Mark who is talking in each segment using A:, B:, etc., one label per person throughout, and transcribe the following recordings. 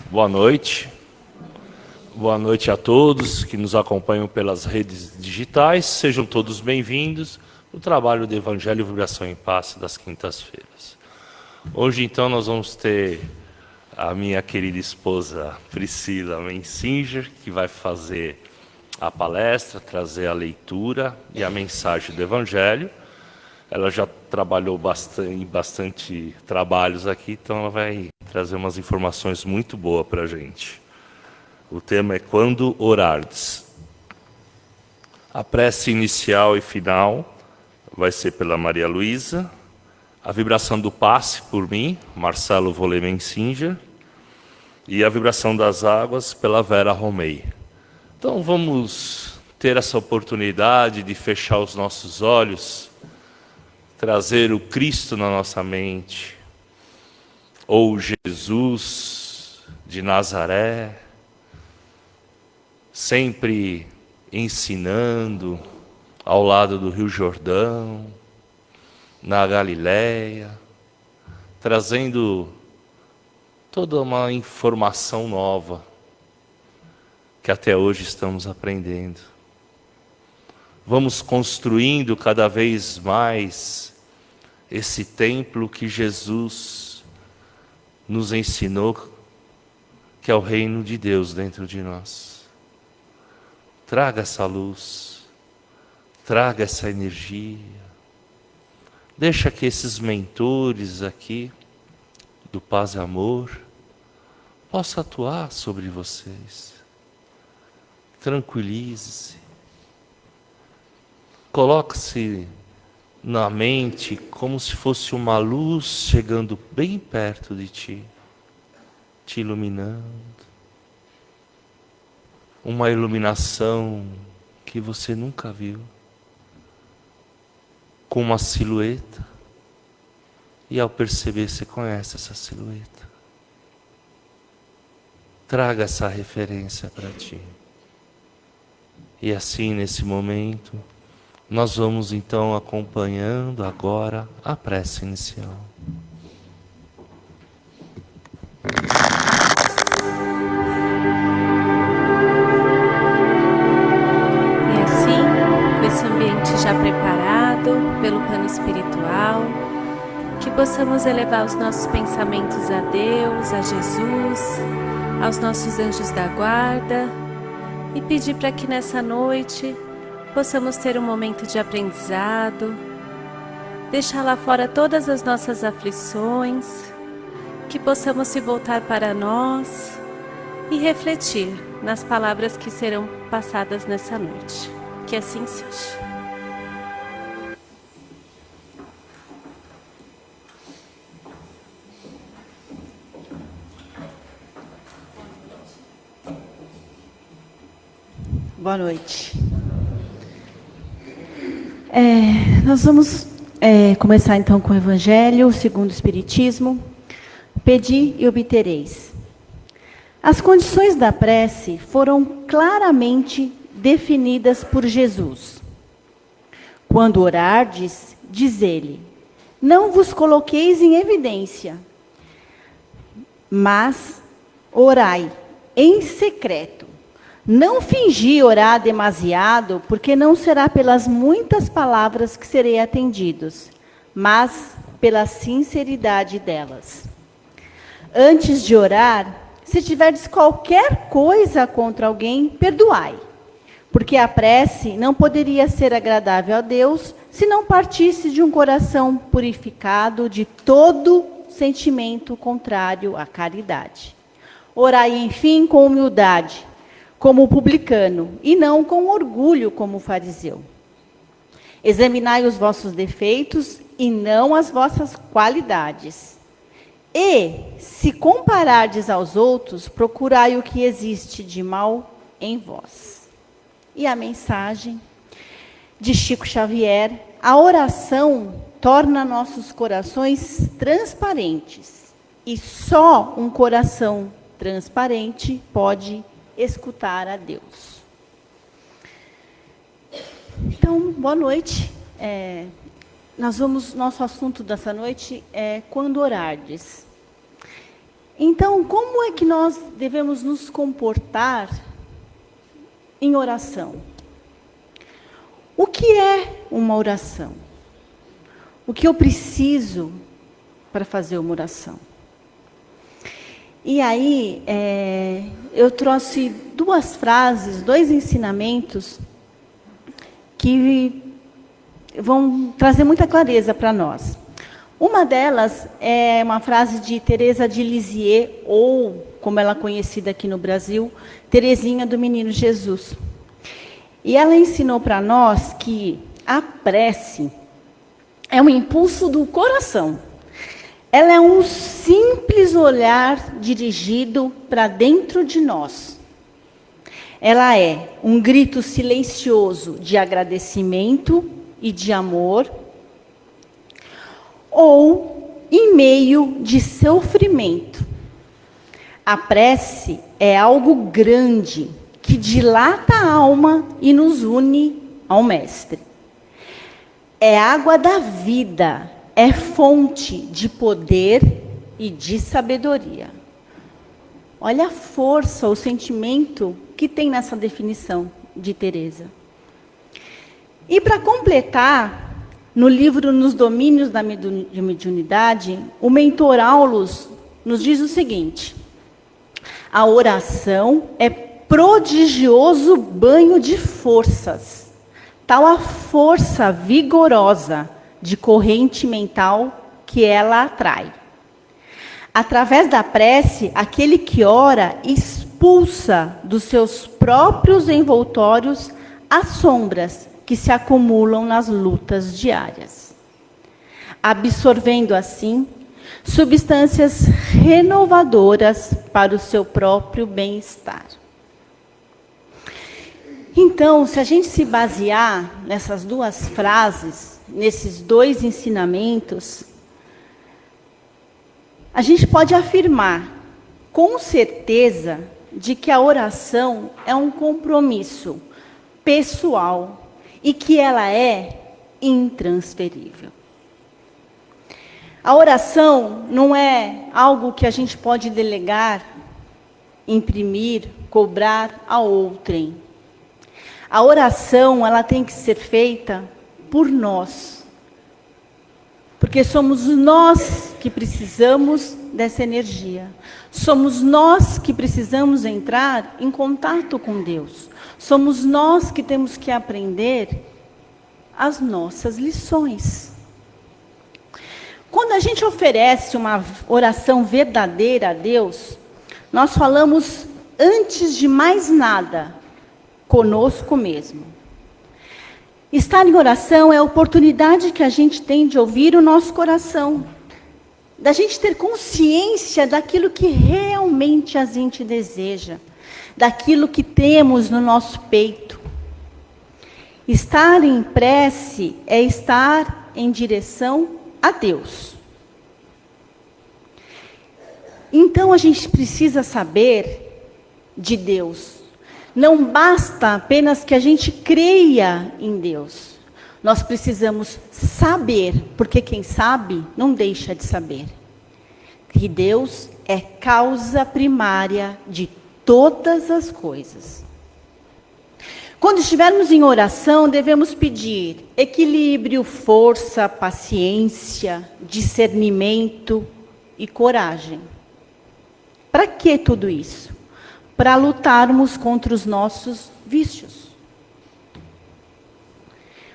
A: Boa noite. Boa noite a todos que nos acompanham pelas redes digitais. Sejam todos bem-vindos no trabalho do Evangelho Vibração em Paz das quintas-feiras. Hoje, então, nós vamos ter a minha querida esposa Priscila Mensinger, que vai fazer a palestra, trazer a leitura e a mensagem do Evangelho. Ela já trabalhou em bastante trabalhos aqui, então ela vai trazer umas informações muito boas para a gente. O tema é Quando Orardes. A prece inicial e final vai ser pela Maria Luísa. A vibração do passe por mim, Marcelo Volê Mensinger. E a vibração das águas pela Vera Romei. Então vamos ter essa oportunidade de fechar os nossos olhos, trazer o Cristo na nossa mente, ou Jesus de Nazaré, sempre ensinando ao lado do Rio Jordão, na Galileia, trazendo toda uma informação nova que até hoje estamos aprendendo. Vamos construindo cada vez mais esse templo que Jesus nos ensinou, que é o reino de Deus dentro de nós. Traga essa luz, traga essa energia. Deixa que esses mentores aqui, do Paz e Amor, possam atuar sobre vocês. Tranquilize-se. Coloque-se na mente como se fosse uma luz chegando bem perto de ti, te iluminando. Uma iluminação que você nunca viu, com uma silhueta, e ao perceber você conhece essa silhueta. Traga essa referência para ti. E assim, nesse momento, nós vamos então acompanhando agora a prece inicial.
B: E assim, com esse ambiente já preparado pelo plano espiritual, que possamos elevar os nossos pensamentos a Deus, a Jesus, aos nossos anjos da guarda e pedir para que nessa noite possamos ter um momento de aprendizado, deixar lá fora todas as nossas aflições, que possamos se voltar para nós e refletir nas palavras que serão passadas nessa noite. Que assim seja.
C: Boa noite. Nós vamos começar então com o Evangelho segundo o Espiritismo. Pedi e obtereis. As condições da prece foram claramente definidas por Jesus. Quando orardes, diz ele, não vos coloqueis em evidência, mas orai em secreto. Não fingi orar demasiado, porque não será pelas muitas palavras que serei atendidos, mas pela sinceridade delas. Antes de orar, se tiverdes qualquer coisa contra alguém, perdoai, porque a prece não poderia ser agradável a Deus se não partisse de um coração purificado de todo sentimento contrário à caridade. Orai, enfim, com humildade, como o publicano, e não com orgulho, como o fariseu. Examinai os vossos defeitos e não as vossas qualidades. E, se comparardes aos outros, procurai o que existe de mal em vós. E a mensagem de Chico Xavier: a oração torna nossos corações transparentes, e só um coração transparente pode escutar a Deus. Então, boa noite. Nosso assunto dessa noite é quando orardes. Então, como é que nós devemos nos comportar em oração? O que é uma oração? O que eu preciso para fazer uma oração? E aí, eu trouxe duas frases, dois ensinamentos que vão trazer muita clareza para nós. Uma delas é uma frase de Teresa de Lisieux, ou, como ela é conhecida aqui no Brasil, Teresinha do Menino Jesus. E ela ensinou para nós que a prece é um impulso do coração. Ela é um simples olhar dirigido para dentro de nós. Ela é um grito silencioso de agradecimento e de amor, ou em meio de sofrimento. A prece é algo grande que dilata a alma e nos une ao Mestre. É água da vida, é fonte de poder e de sabedoria. Olha a força, o sentimento que tem nessa definição de Teresa. E para completar, no livro Nos Domínios da Mediunidade, o mentor Aulus nos diz o seguinte: a oração é prodigioso banho de forças, tal a força vigorosa de corrente mental que ela atrai. Através da prece, aquele que ora expulsa dos seus próprios envoltórios as sombras que se acumulam nas lutas diárias, absorvendo assim substâncias renovadoras para o seu próprio bem-estar. Então, se a gente se basear nessas duas frases, nesses dois ensinamentos, a gente pode afirmar com certeza de que a oração é um compromisso pessoal e que ela é intransferível. A oração não é algo que a gente pode delegar, imprimir, cobrar a outrem. A oração, ela tem que ser feita por nós. Porque somos nós que precisamos dessa energia. Somos nós que precisamos entrar em contato com Deus. Somos nós que temos que aprender as nossas lições. Quando a gente oferece uma oração verdadeira a Deus, nós falamos, antes de mais nada, conosco mesmo. Estar em oração é a oportunidade que a gente tem de ouvir o nosso coração, da gente ter consciência daquilo que realmente a gente deseja, daquilo que temos no nosso peito. Estar em prece é estar em direção a Deus. Então a gente precisa saber de Deus. Não basta apenas que a gente creia em Deus. Nós precisamos saber, porque quem sabe não deixa de saber, que Deus é causa primária de todas as coisas. Quando estivermos em oração, devemos pedir equilíbrio, força, paciência, discernimento e coragem. Para que tudo isso? Para lutarmos contra os nossos vícios.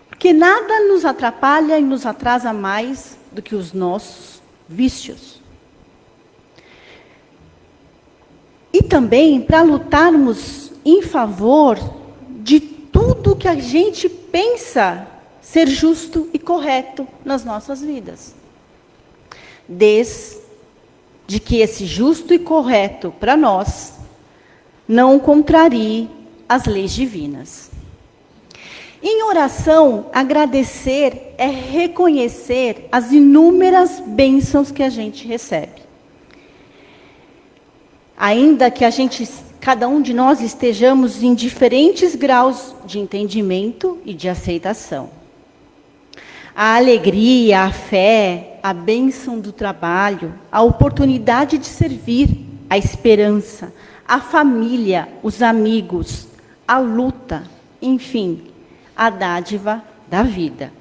C: Porque nada nos atrapalha e nos atrasa mais do que os nossos vícios. E também para lutarmos em favor de tudo que a gente pensa ser justo e correto nas nossas vidas. Desde que esse justo e correto para nós não contrarie as leis divinas. Em oração, agradecer é reconhecer as inúmeras bênçãos que a gente recebe. Ainda que cada um de nós estejamos em diferentes graus de entendimento e de aceitação. a alegria, a fé, a bênção do trabalho, a oportunidade de servir, a esperança, a família, os amigos, a luta, enfim, a dádiva da vida.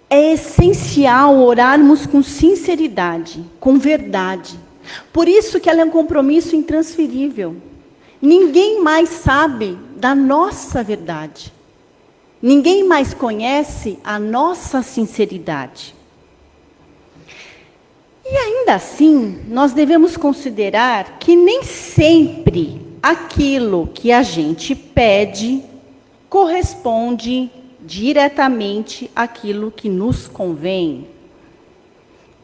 C: É essencial orarmos com sinceridade, com verdade. Por isso que ela é um compromisso intransferível. Ninguém mais sabe da nossa verdade. Ninguém mais conhece a nossa sinceridade. E ainda assim, nós devemos considerar que nem sempre aquilo que a gente pede corresponde diretamente àquilo que nos convém,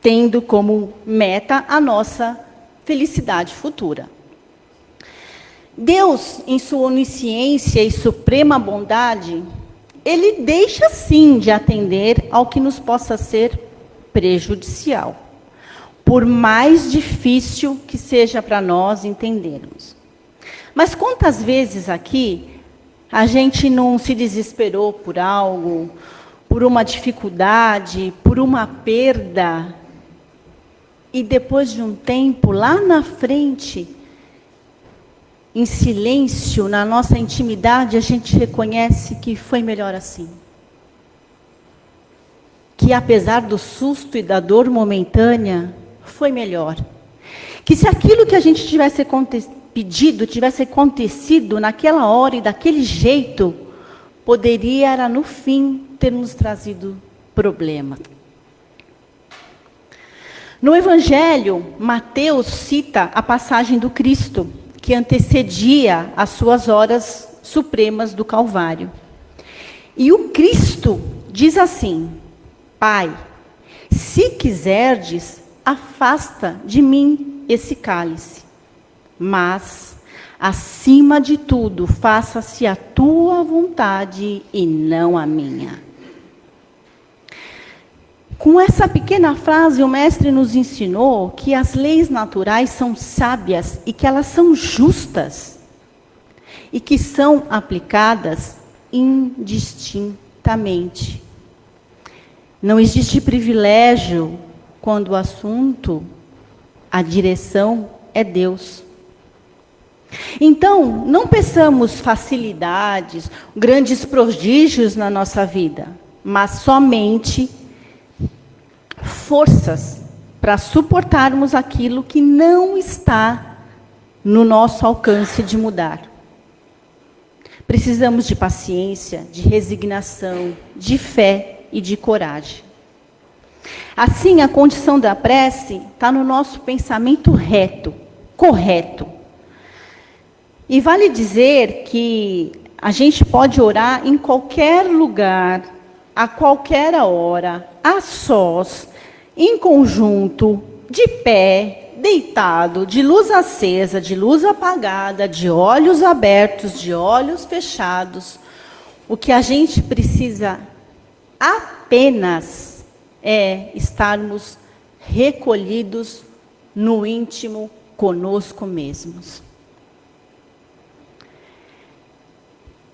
C: tendo como meta a nossa felicidade futura. Deus, em sua onisciência e suprema bondade, Ele deixa sim de atender ao que nos possa ser prejudicial, por mais difícil que seja para nós entendermos. Mas quantas vezes aqui a gente não se desesperou por algo, por uma dificuldade, por uma perda, e depois de um tempo, lá na frente, em silêncio, na nossa intimidade, a gente reconhece que foi melhor assim. Que apesar do susto e da dor momentânea, foi melhor. Que se aquilo que a gente tivesse pedido, tivesse acontecido naquela hora e daquele jeito, poderia, era no fim, ter nos trazido problema. No Evangelho, Mateus cita a passagem do Cristo, que antecedia as suas horas supremas do Calvário. E o Cristo diz assim: Pai, se quiserdes, afasta de mim esse cálice. Mas, acima de tudo, faça-se a tua vontade e não a minha. Com essa pequena frase, o Mestre nos ensinou que as leis naturais são sábias e que elas são justas e que são aplicadas indistintamente. Não existe privilégio quando o assunto, a direção é Deus. Então, não peçamos facilidades, grandes prodígios na nossa vida, mas somente forças para suportarmos aquilo que não está no nosso alcance de mudar. Precisamos de paciência, de resignação, de fé e de coragem. Assim, a condição da prece está no nosso pensamento reto, correto. E vale dizer que a gente pode orar em qualquer lugar, a qualquer hora, a sós, em conjunto, de pé, deitado, de luz acesa, de luz apagada, de olhos abertos, de olhos fechados. O que a gente precisa apenas é estarmos recolhidos no íntimo conosco mesmos.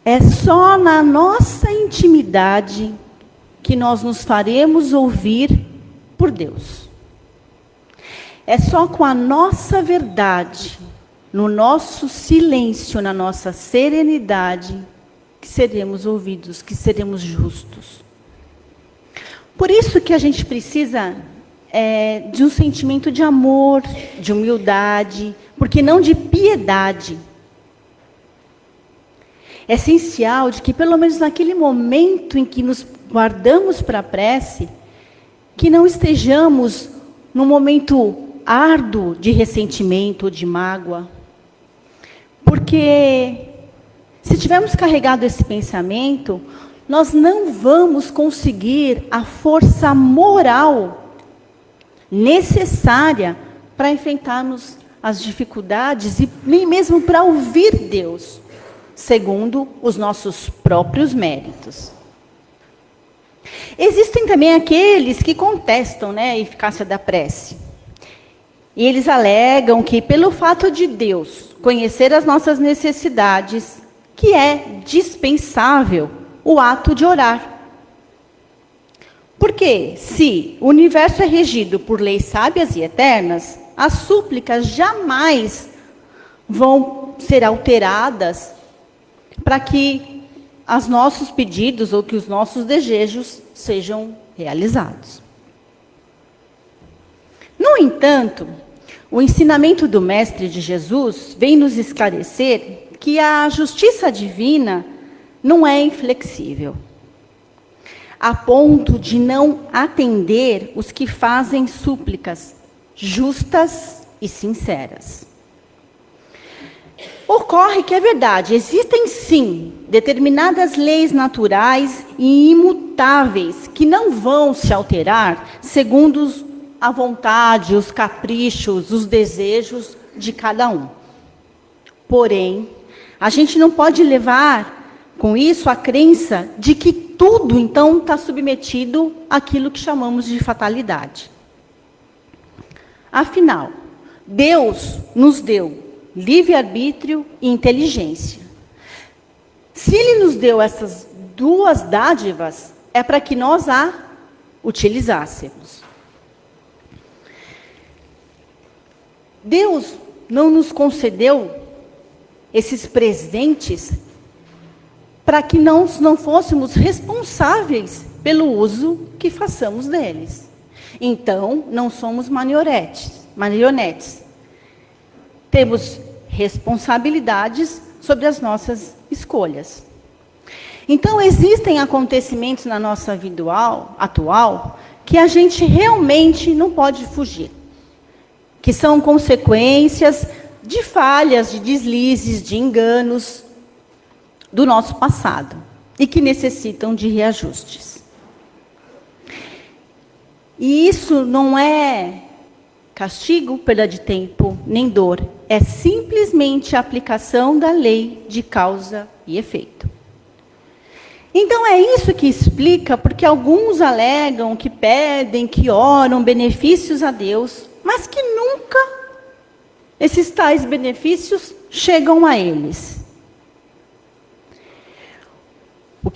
C: É só na nossa intimidade que nós nos faremos ouvir por Deus. É só com a nossa verdade, no nosso silêncio, na nossa serenidade, que seremos ouvidos, que seremos justos. Por isso que a gente precisa de um sentimento de amor, de humildade, porque não de piedade. É essencial de que, pelo menos naquele momento em que nos guardamos para a prece, que não estejamos num momento árduo de ressentimento, de mágoa. Porque se tivermos carregado esse pensamento, nós não vamos conseguir a força moral necessária para enfrentarmos as dificuldades e nem mesmo para ouvir Deus, segundo os nossos próprios méritos. Existem também aqueles que contestam, a eficácia da prece. E eles alegam que, pelo fato de Deus conhecer as nossas necessidades, que é dispensável o ato de orar. Porque se o universo é regido por leis sábias e eternas, as súplicas jamais vão ser alteradas para que os nossos pedidos ou que os nossos desejos sejam realizados. No entanto, o ensinamento do Mestre de Jesus vem nos esclarecer que a justiça divina não é inflexível, a ponto de não atender os que fazem súplicas justas e sinceras. Ocorre que é verdade, existem sim determinadas leis naturais e imutáveis que não vão se alterar segundo a vontade, os caprichos, os desejos de cada um. Porém, a gente não pode levar com isso a crença de que tudo, então, está submetido àquilo que chamamos de fatalidade. Afinal, Deus nos deu livre-arbítrio e inteligência. Se Ele nos deu essas duas dádivas, é para que nós a utilizássemos. Deus não nos concedeu esses presentes para que nós não fôssemos responsáveis pelo uso que façamos deles. Então, não somos marionetes. Temos responsabilidades sobre as nossas escolhas. Então, existem acontecimentos na nossa vida atual que a gente realmente não pode fugir, que são consequências de falhas, de deslizes, de enganos do nosso passado e que necessitam de reajustes. E isso não é castigo, perda de tempo, nem dor. É simplesmente a aplicação da lei de causa e efeito. Então é isso que explica porque alguns alegam que pedem, que oram benefícios a Deus, mas que nunca esses tais benefícios chegam a eles. O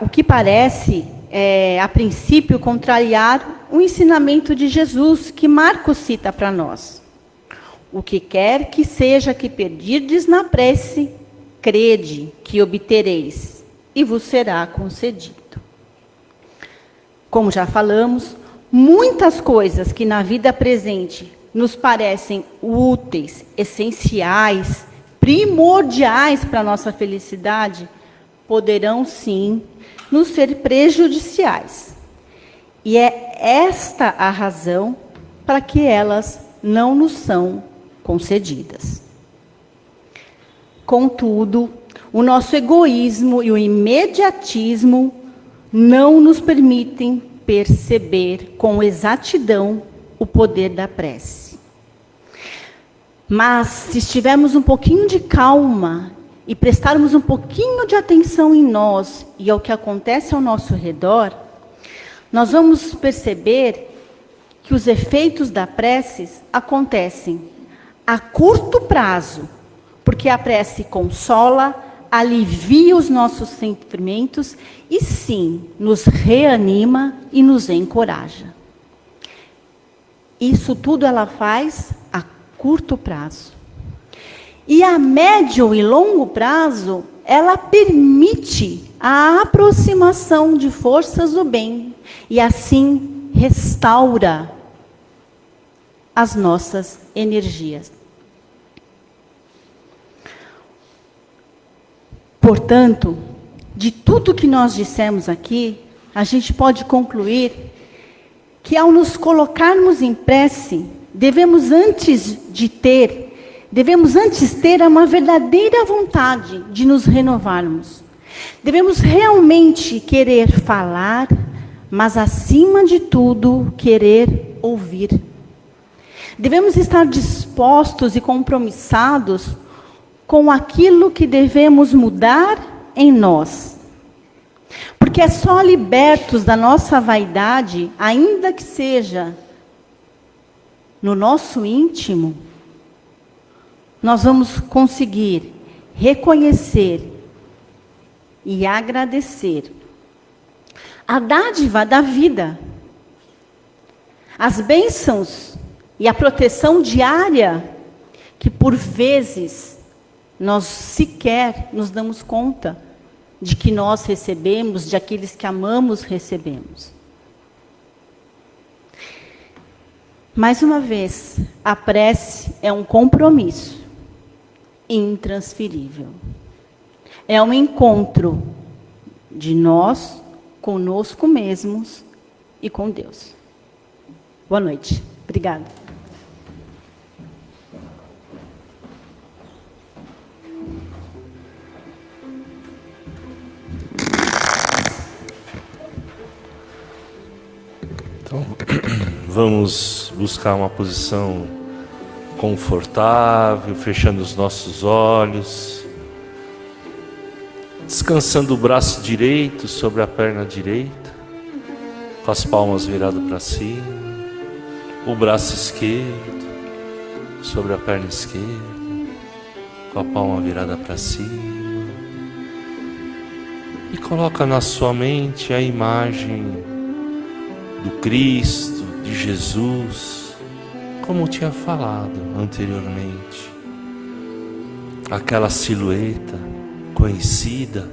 C: que parece, a princípio, contrariar o ensinamento de Jesus, que Marcos cita para nós. O que quer que seja que pedirdes na prece, crede que obtereis, e vos será concedido. Como já falamos, muitas coisas que na vida presente nos parecem úteis, essenciais, primordiais para a nossa felicidade, poderão sim nos ser prejudiciais. E é esta a razão para que elas não nos são concedidas. Contudo, o nosso egoísmo e o imediatismo não nos permitem perceber com exatidão o poder da prece. Mas, se estivermos um pouquinho de calma e prestarmos um pouquinho de atenção em nós e ao que acontece ao nosso redor, nós vamos perceber que os efeitos da prece acontecem a curto prazo, porque a prece consola, alivia os nossos sentimentos e, sim, nos reanima e nos encoraja. Isso tudo ela faz a curto prazo. E a médio e longo prazo, ela permite a aproximação de forças do bem e assim restaura as nossas energias. Portanto, de tudo que nós dissemos aqui, a gente pode concluir que ao nos colocarmos em prece, devemos antes ter uma verdadeira vontade de nos renovarmos. Devemos realmente querer falar, mas acima de tudo, querer ouvir. Devemos estar dispostos e compromissados com aquilo que devemos mudar em nós. Porque é só libertos da nossa vaidade, ainda que seja no nosso íntimo, nós vamos conseguir reconhecer e agradecer a dádiva da vida, as bênçãos e a proteção diária que por vezes nós sequer nos damos conta de que nós recebemos, de aqueles que amamos recebemos. Mais uma vez, a prece é um compromisso intransferível. É um encontro de nós conosco mesmos e com Deus. Boa noite. Obrigada.
A: Então, vamos buscar uma posição confortável, fechando os nossos olhos, descansando o braço direito sobre a perna direita, com as palmas viradas para cima, o braço esquerdo sobre a perna esquerda, com a palma virada para cima, e coloca na sua mente a imagem do Cristo, de Jesus, como eu tinha falado anteriormente. Aquela silhueta conhecida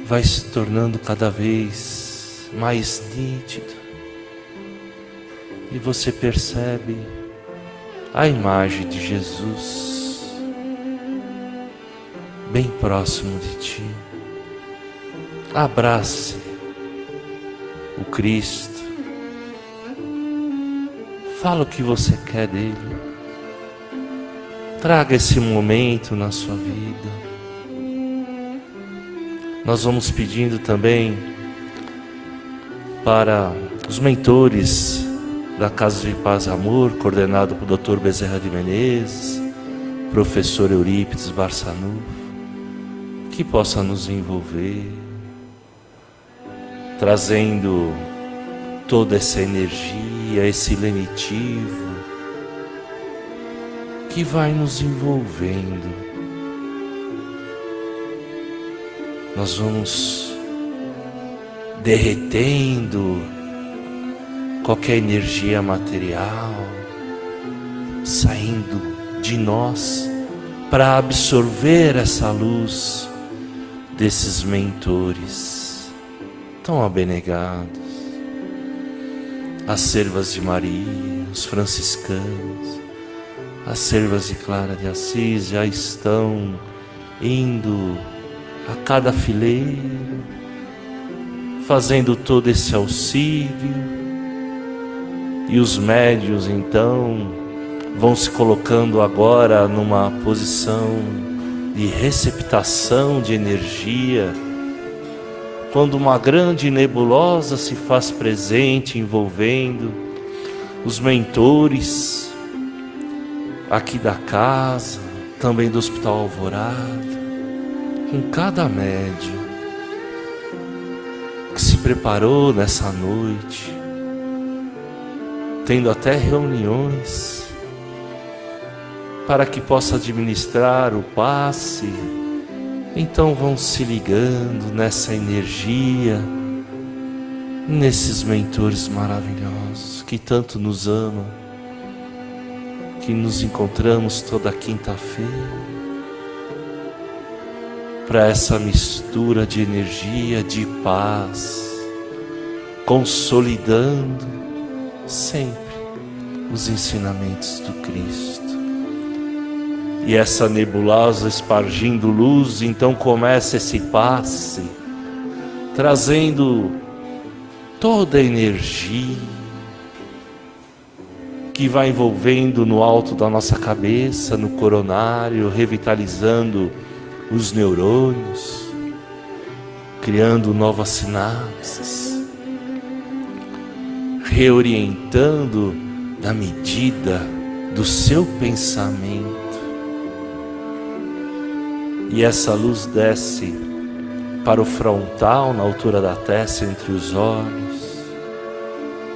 A: vai se tornando cada vez mais nítida. E você percebe a imagem de Jesus bem próximo de ti. Abrace o Cristo. Fala o que você quer dele. Traga esse momento na sua vida. Nós vamos pedindo também para os mentores da Casa de Paz e Amor, coordenado por Dr. Bezerra de Menezes, professor Eurípides Barçanufo, que possa nos envolver, trazendo toda essa energia, esse lenitivo que vai nos envolvendo. Nós vamos derretendo qualquer energia material, saindo de nós para absorver essa luz desses mentores tão abnegados. As servas de Maria, os franciscanos, as servas de Clara de Assis já estão indo a cada fileiro, fazendo todo esse auxílio, e os médiuns então vão se colocando agora numa posição de receptação de energia, quando uma grande nebulosa se faz presente, envolvendo os mentores aqui da casa, também do Hospital Alvorada, com cada médium que se preparou nessa noite, tendo até reuniões para que possa administrar o passe. Então vão se ligando nessa energia, nesses mentores maravilhosos que tanto nos amam, que nos encontramos toda quinta-feira, para essa mistura de energia, de paz, consolidando sempre os ensinamentos do Cristo. E essa nebulosa espargindo luz, então começa esse passe, trazendo toda a energia que vai envolvendo no alto da nossa cabeça, no coronário, revitalizando os neurônios, criando novas sinapses, reorientando na medida do seu pensamento. E essa luz desce para o frontal, na altura da testa, entre os olhos,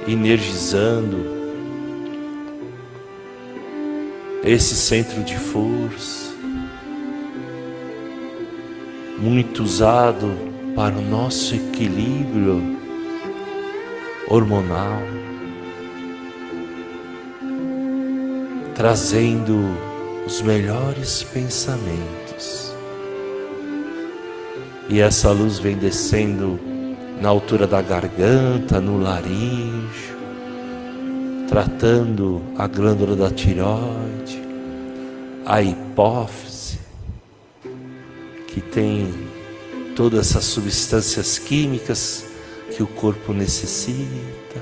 A: energizando esse centro de força, muito usado para o nosso equilíbrio hormonal, trazendo os melhores pensamentos. E essa luz vem descendo na altura da garganta, no laríngeo, tratando a glândula da tireoide, a hipófise, que tem todas essas substâncias químicas que o corpo necessita.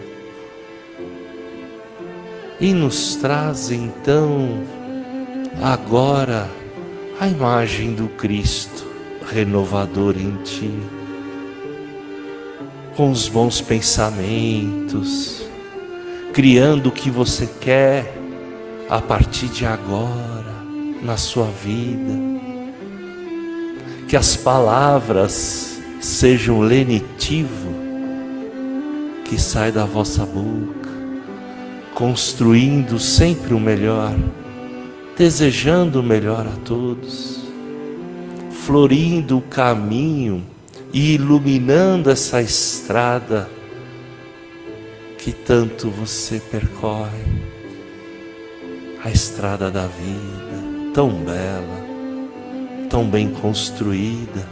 A: E nos traz então agora a imagem do Cristo renovador em ti, com os bons pensamentos, criando o que você quer a partir de agora na sua vida. Que as palavras sejam lenitivo que sai da vossa boca, construindo sempre o melhor, desejando o melhor a todos, florindo o caminho e iluminando essa estrada que tanto você percorre, a estrada da vida, tão bela, tão bem construída,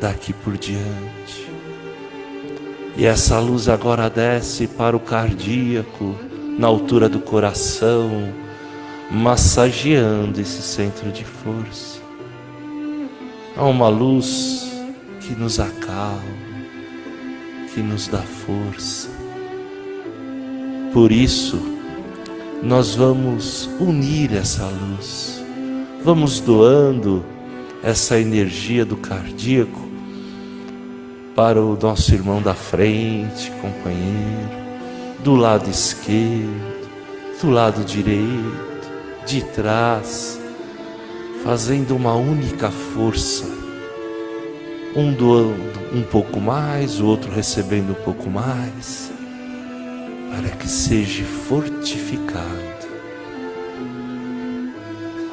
A: daqui por diante. E essa luz agora desce para o cardíaco, na altura do coração, massageando esse centro de força. Há uma luz que nos acalma, que nos dá força. Por isso, nós vamos unir essa luz, vamos doando essa energia do cardíaco para o nosso irmão da frente, companheiro, do lado esquerdo, do lado direito, de trás, fazendo uma única força, um doando um pouco mais, o outro recebendo um pouco mais, para que seja fortificado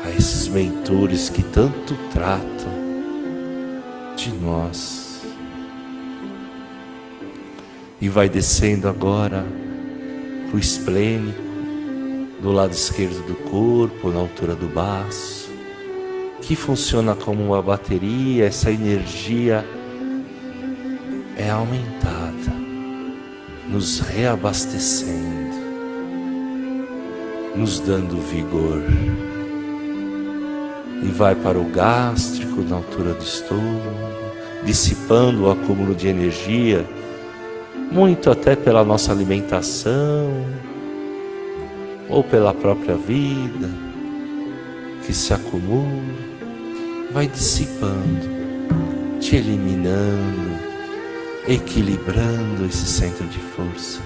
A: a esses mentores que tanto tratam de nós. E vai descendo agora para o esplênico, do lado esquerdo do corpo, na altura do baço, que funciona como uma bateria. Essa energia é aumentada, nos reabastecendo, nos dando vigor. E vai para o gástrico, na altura do estômago, dissipando o acúmulo de energia, muito até pela nossa alimentação, ou pela própria vida, que se acumula, vai dissipando, te eliminando, equilibrando esse centro de força,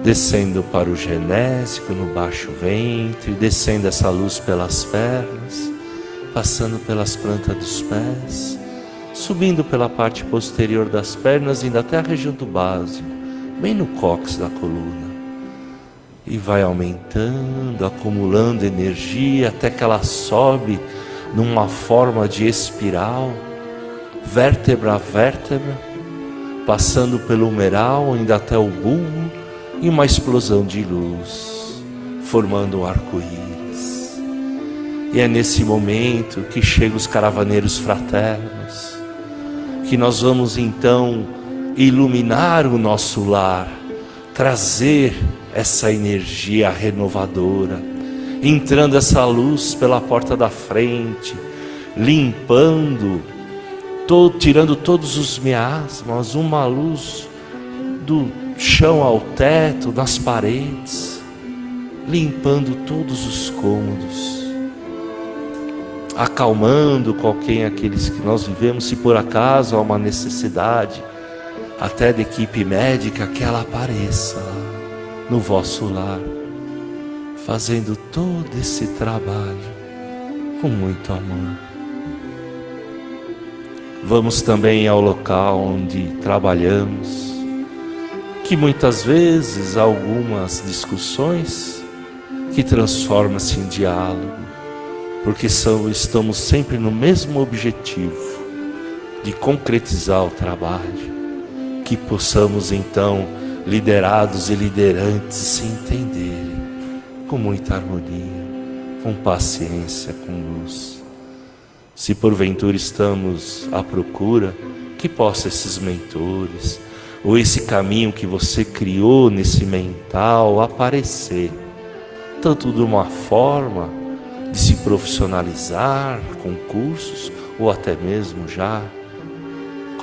A: descendo para o genésico, no baixo ventre, descendo essa luz pelas pernas, passando pelas plantas dos pés, subindo pela parte posterior das pernas, indo até a região do básico, bem no cóccix da coluna. E vai aumentando, acumulando energia, até que ela sobe numa forma de espiral, vértebra a vértebra, passando pelo humeral, indo até o bulbo, e uma explosão de luz, formando um arco-íris. E é nesse momento que chegam os caravaneiros fraternos, que nós vamos então iluminar o nosso lar, trazer essa energia renovadora, entrando essa luz pela porta da frente, limpando, tirando todos os miasmas, uma luz do chão ao teto, nas paredes, limpando todos os cômodos, acalmando aqueles que nós vivemos, se por acaso há uma necessidade, até da equipe médica, que ela apareça no vosso lar, fazendo todo esse trabalho com muito amor. Vamos também ao local onde trabalhamos, que muitas vezes há algumas discussões que transformam-se em diálogo, porque estamos sempre no mesmo objetivo, de concretizar o trabalho. Que possamos então, liderados e liderantes, se entenderem com muita harmonia, com paciência, com luz. Se porventura estamos à procura, que possa esses mentores, ou esse caminho que você criou nesse mental aparecer, tanto de uma forma de se profissionalizar com cursos, ou até mesmo já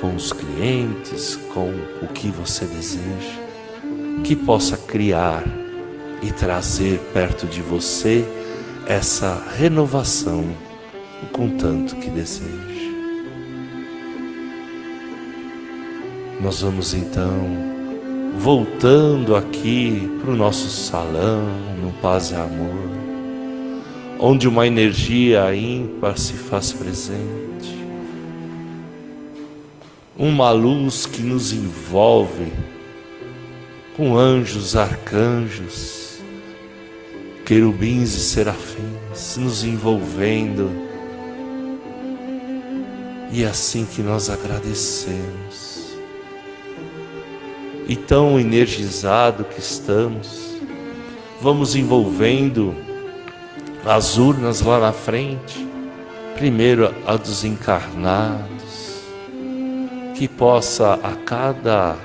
A: com os clientes, com o que você deseja, que possa criar e trazer perto de você essa renovação, o contanto que deseja. Nós vamos então voltando aqui para o nosso salão, no Paz e Amor, onde uma energia ímpar se faz presente, uma luz que nos envolve com anjos, arcanjos, querubins e serafins nos envolvendo, e é assim que nós agradecemos. E tão energizado que estamos, vamos envolvendo as urnas lá na frente, primeiro a dos encarnados, que possa a cada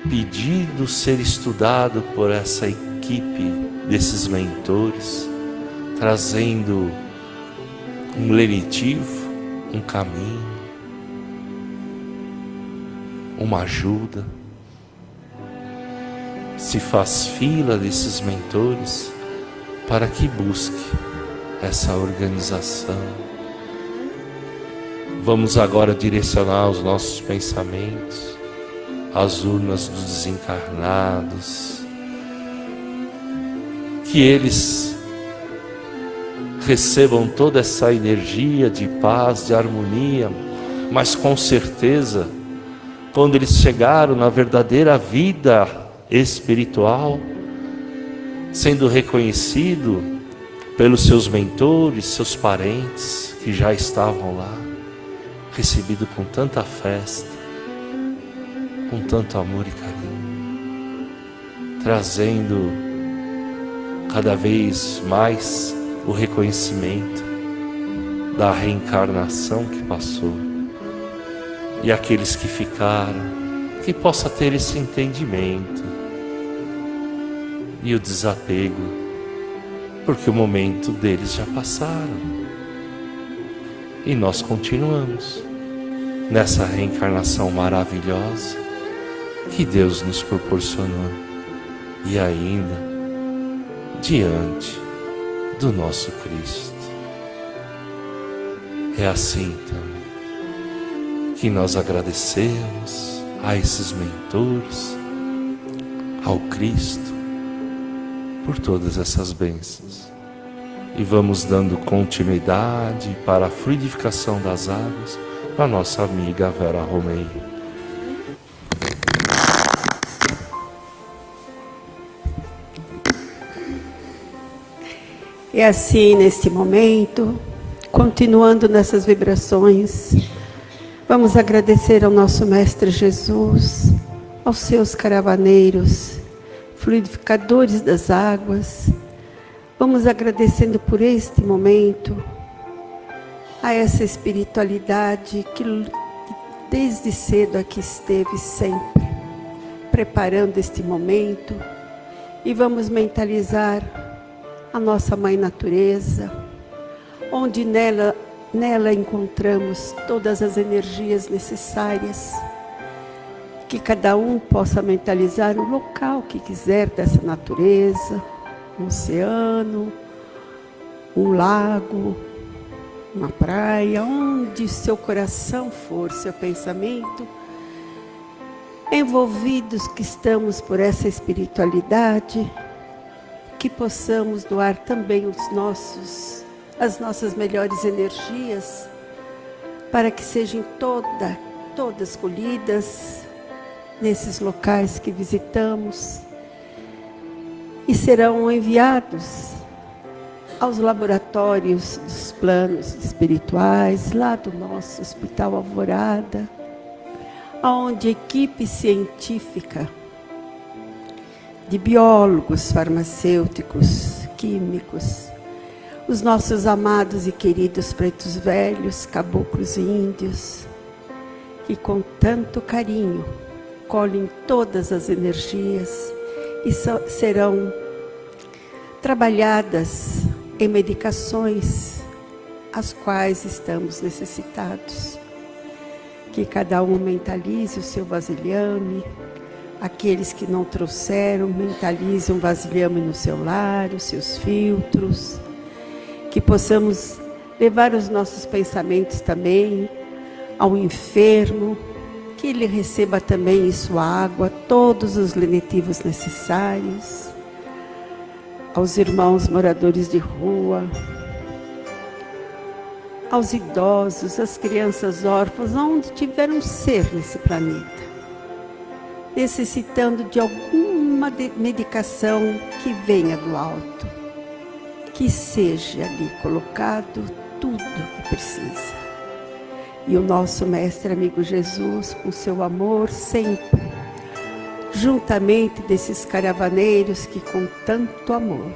A: pedido ser estudado por essa equipe desses mentores, trazendo um lenitivo, um caminho, uma ajuda. Se faz fila desses mentores para que busque essa organização. Vamos agora direcionar os nossos pensamentos às urnas dos desencarnados, que eles recebam toda essa energia de paz, de harmonia, mas com certeza, quando eles chegaram na verdadeira vida espiritual, sendo reconhecido pelos seus mentores, seus parentes que já estavam lá, recebido com tanta festa, com tanto amor e carinho, trazendo cada vez mais o reconhecimento da reencarnação que passou, e aqueles que ficaram, que possa ter esse entendimento e o desapego, porque o momento deles já passaram e nós continuamos nessa reencarnação maravilhosa que Deus nos proporcionou, e ainda diante do nosso Cristo. É assim então que nós agradecemos a esses mentores, ao Cristo, por todas essas bênçãos. E vamos dando continuidade para a fluidificação das águas para nossa amiga Vera Romei.
D: E assim, neste momento, continuando nessas vibrações, vamos agradecer ao nosso Mestre Jesus, aos seus caravaneiros, fluidificadores das águas. Vamos agradecendo por este momento, a essa espiritualidade que desde cedo aqui esteve sempre, preparando este momento. E vamos mentalizar a nossa Mãe Natureza, onde nela encontramos todas as energias necessárias, que cada um possa mentalizar o local que quiser dessa natureza, um oceano, um lago, uma praia, onde seu coração for, seu pensamento, envolvidos que estamos por essa espiritualidade, que possamos doar também as nossas melhores energias, para que sejam todas colhidas nesses locais que visitamos, e serão enviados aos laboratórios dos planos espirituais, lá do nosso Hospital Alvorada, onde equipe científica de biólogos, farmacêuticos, químicos, os nossos amados e queridos pretos velhos, caboclos e índios, que com tanto carinho colhem todas as energias e serão trabalhadas em medicações as quais estamos necessitados. Que cada um mentalize o seu vasilhame, aqueles que não trouxeram, mentalize um vasilhame no seu lar, os seus filtros, que possamos levar os nossos pensamentos também ao enfermo, que ele receba também em sua água todos os lenitivos necessários, aos irmãos moradores de rua, aos idosos, às crianças órfãs, onde tiver um ser nesse planeta, necessitando de alguma medicação que venha do alto, que seja ali colocado tudo que precisa. E o nosso mestre amigo Jesus, com seu amor sempre, juntamente desses caravaneiros que com tanto amor,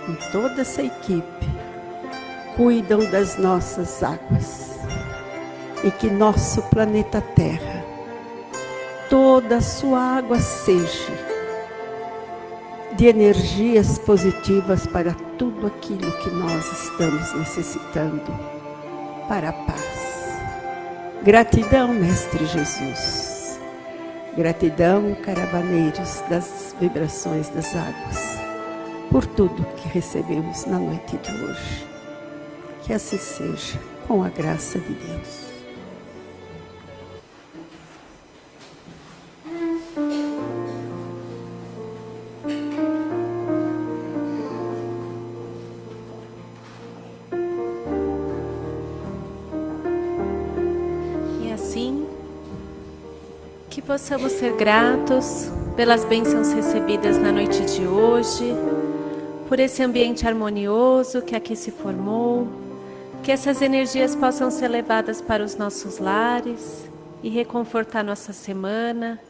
D: com toda essa equipe, cuidam das nossas águas, e que nosso planeta Terra, toda a sua água seja de energias positivas para tudo aquilo que nós estamos necessitando para a paz. Gratidão, Mestre Jesus. Gratidão, caravaneiros das vibrações das águas, por tudo que recebemos na noite de hoje. Que assim seja, com a graça de Deus.
B: E assim, que possamos ser gratos pelas bênçãos recebidas na noite de hoje, por esse ambiente harmonioso que aqui se formou, que essas energias possam ser levadas para os nossos lares e reconfortar nossa semana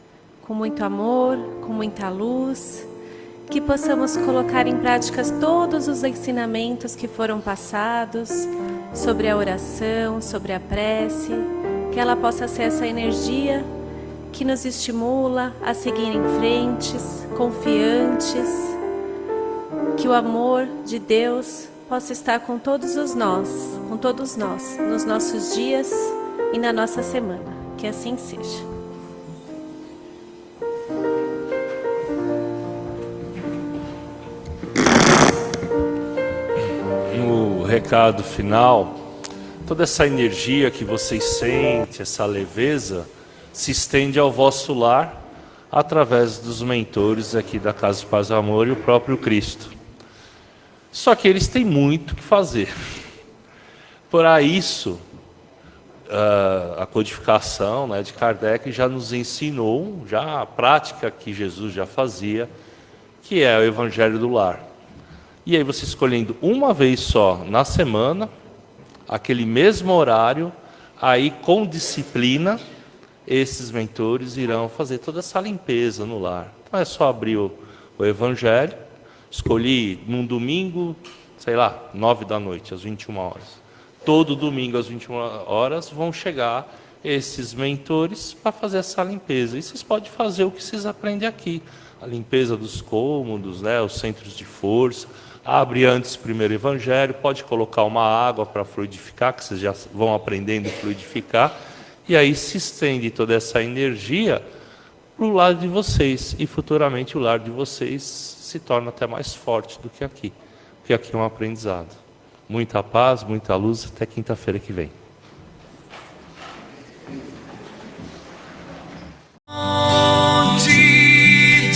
B: com muito amor, com muita luz, que possamos colocar em práticas todos os ensinamentos que foram passados sobre a oração, sobre a prece, que ela possa ser essa energia que nos estimula a seguir em frente, confiantes, que o amor de Deus possa estar com todos nós, nos nossos dias e na nossa semana. Que assim seja.
A: No recado final, toda essa energia que vocês sentem, essa leveza, se estende ao vosso lar através dos mentores aqui da Casa de Paz e Amor e o próprio Cristo. Só que eles têm muito que fazer. Para isso, a codificação, né, de Kardec já nos ensinou, já a prática que Jesus já fazia, que é o Evangelho do Lar. E aí você escolhendo uma vez só na semana, aquele mesmo horário, aí com disciplina, esses mentores irão fazer toda essa limpeza no lar. Então é só abrir o Evangelho. Escolhi num domingo, sei lá, 9 da noite, às 21 horas. Todo domingo, às 21 horas, vão chegar esses mentores para fazer essa limpeza. E vocês podem fazer o que vocês aprendem aqui. A limpeza dos cômodos, né, os centros de força. Abre antes o primeiro Evangelho, pode colocar uma água para fluidificar, que vocês já vão aprendendo a fluidificar. E aí se estende toda essa energia para o lado de vocês. E futuramente o lar de vocês se torna até mais forte do que aqui. Porque aqui é um aprendizado. Muita paz, muita luz, até quinta-feira que vem.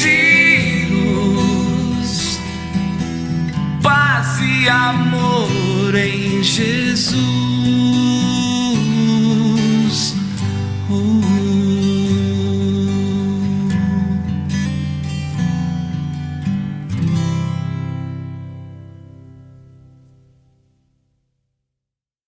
E: De luz, paz e amor em Jesus.